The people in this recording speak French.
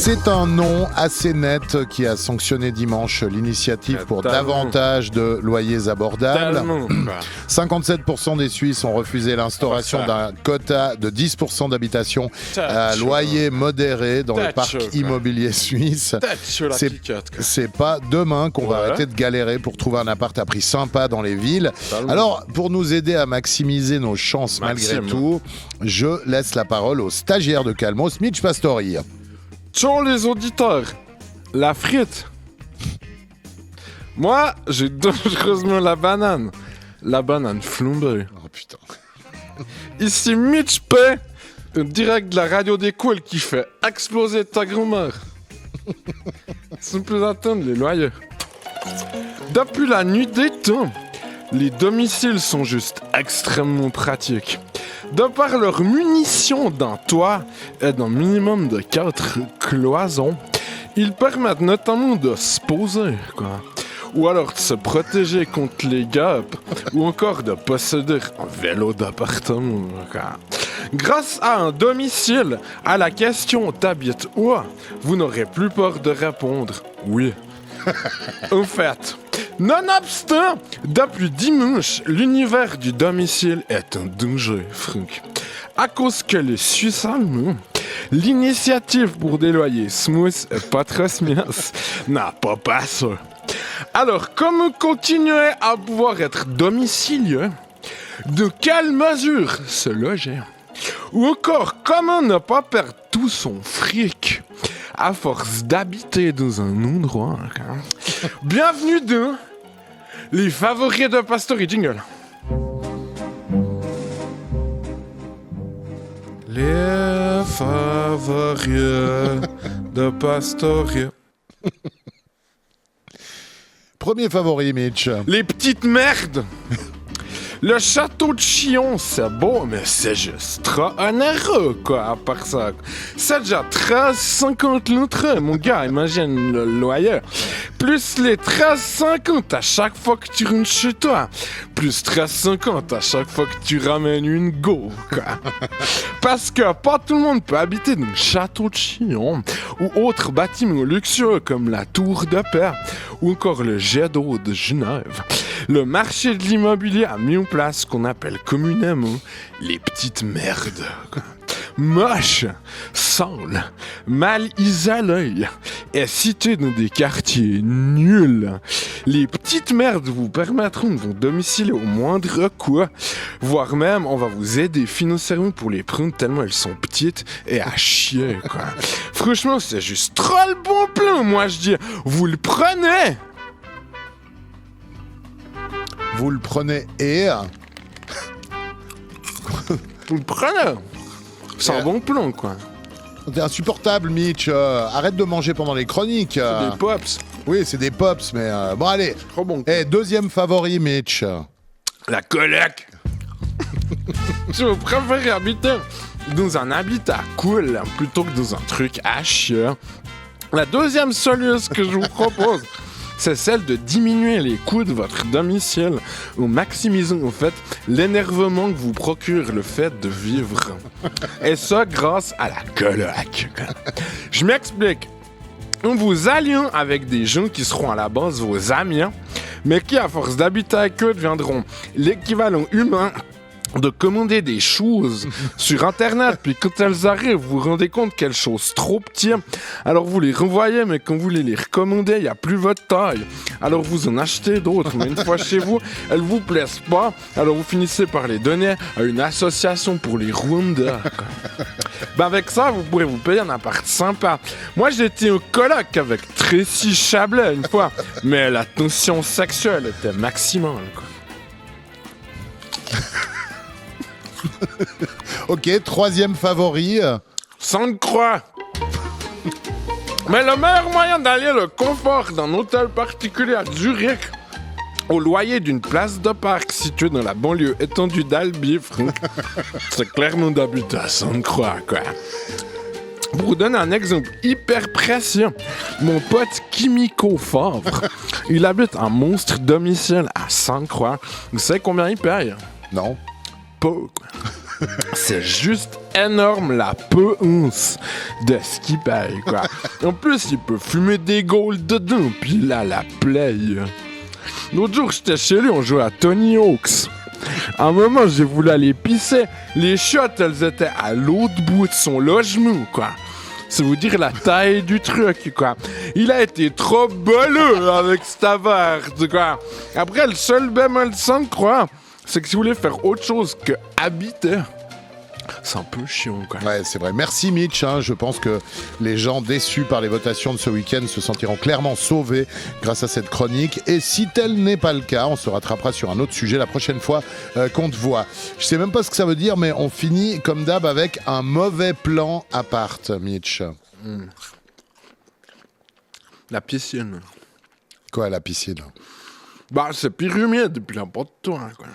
C'est un nom assez net qui a sanctionné dimanche l'initiative pour davantage de loyers abordables. 57% des Suisses ont refusé l'instauration d'un quota de 10% d'habitations à loyer modéré dans le parc immobilier suisse. C'est pas demain qu'on va arrêter de galérer pour trouver un appart à prix sympa dans les villes. Alors, pour nous aider à maximiser nos chances malgré tout, je laisse la parole au stagiaire de Calmos, Mitch Pastori. Ciao les auditeurs, la frite. Moi, j'ai dangereusement la banane flambée. Oh putain. Ici Mitch P, un direct de la radio des cools qui fait exploser ta grand-mère. Sans plus attendre les loyers. Depuis la nuit des temps, les domiciles sont juste extrêmement pratiques. De par leur munition d'un toit et d'un minimum de 4 cloisons, ils permettent notamment de se poser, ou alors de se protéger contre les guêpes, ou encore de posséder un vélo d'appartement. Grâce à un domicile, à la question « t'habites où ?», vous n'aurez plus peur de répondre « oui ». En fait, nonobstant, depuis dimanche, l'univers du domicile est un danger, Franck. À cause que les Suisses allemands, l'initiative pour des loyers smooth et pas trop smias n'a pas passé. Alors, comment continuer à pouvoir être domicilieux? De quelle mesure se loger? Ou encore, comment ne pas perdre tout son fric à force d'habiter dans un endroit? Bienvenue dans les favoris de Pastori. Jingle. Les favoris de Pastori. Premier favori, Mitch. Les petites merdes. Le château de Chillon, c'est beau, mais c'est juste trop onéreux, à part ça. C'est déjà 13,50 l'entrée, mon gars, imagine le loyer. Plus les 13,50 à chaque fois que tu rentres chez toi. Plus 13,50 à chaque fois que tu ramènes une go, Parce que pas tout le monde peut habiter dans le château de Chillon ou autres bâtiments luxueux comme la Tour de Paix ou encore le jet d'eau de Genève. Le marché de l'immobilier a mis en place ce qu'on appelle communément les petites merdes. Moche, sale, mal isolé et situé dans des quartiers nuls. Les petites merdes vous permettront de vous domicilier au moindre coût, voire même on va vous aider financièrement pour les prendre tellement elles sont petites et à chier, Franchement, c'est juste trop le bon plan, moi je dis, vous le prenez. Vous le prenez et... Vous le prenez. C'est un bon plan, T'es insupportable, Mitch. Arrête de manger pendant les chroniques. C'est des pops. Oui, c'est des pops, mais... Bon, allez. Trop bon. Deuxième favori, Mitch. La coloc. Je préfère habiter dans un habitat cool plutôt que dans un truc à chier. La deuxième solution que je vous propose, c'est celle de diminuer les coûts de votre domicile en maximisant en fait l'énervement que vous procure le fait de vivre. Et ça grâce à la coloc. Je m'explique. En vous alliant avec des gens qui seront à la base vos amis, mais qui à force d'habiter avec eux deviendront l'équivalent humain de commander des choses sur internet, puis quand elles arrivent, vous vous rendez compte qu'elles sont trop petites, alors vous les renvoyez, mais quand vous les recommandez, il n'y a plus votre taille, alors vous en achetez d'autres, mais une fois chez vous, elles vous plaisent pas, alors vous finissez par les donner à une association pour les Rwandais. Avec ça, vous pourrez vous payer un appart sympa. Moi, j'étais au coloc avec Tracy Chablais une fois, mais la tension sexuelle était maximale, Ok, troisième favori. Sainte-Croix. Mais le meilleur moyen d'allier le confort d'un hôtel particulier à Zurich au loyer d'une place de parc située dans la banlieue étendue d'Albi, c'est clairement d'habiter à Sainte-Croix, Pour vous donner un exemple hyper précis, mon pote Kimiko Favre, il habite un monstre domicile à Sainte-Croix. Vous savez combien il paye? Non. Peu, c'est juste énorme la peance de ce qu'il paye, quoi. En plus, il peut fumer des gold dedans, puis il a la play. L'autre jour, j'étais chez lui, on jouait à Tony Hawk's. À un moment, j'ai voulu aller pisser. Les chiottes, elles étaient à l'autre bout de son logement, quoi. C'est vous dire la taille du truc, quoi. Il a été trop boleux avec cette affaire, quoi. Après, le seul bémol sans croire, c'est que si vous voulez faire autre chose que habiter, c'est un peu chiant, quoi. Ouais, c'est vrai. Merci Mitch. Je pense que les gens déçus par les votations de ce week-end se sentiront clairement sauvés grâce à cette chronique. Et si tel n'est pas le cas, on se rattrapera sur un autre sujet la prochaine fois qu'on te voit. Je sais même pas ce que ça veut dire, mais on finit comme d'hab avec un mauvais plan appart, Mitch. La piscine. Quoi, la piscine? Bah, c'est pire humide depuis la porte de toi, quoi.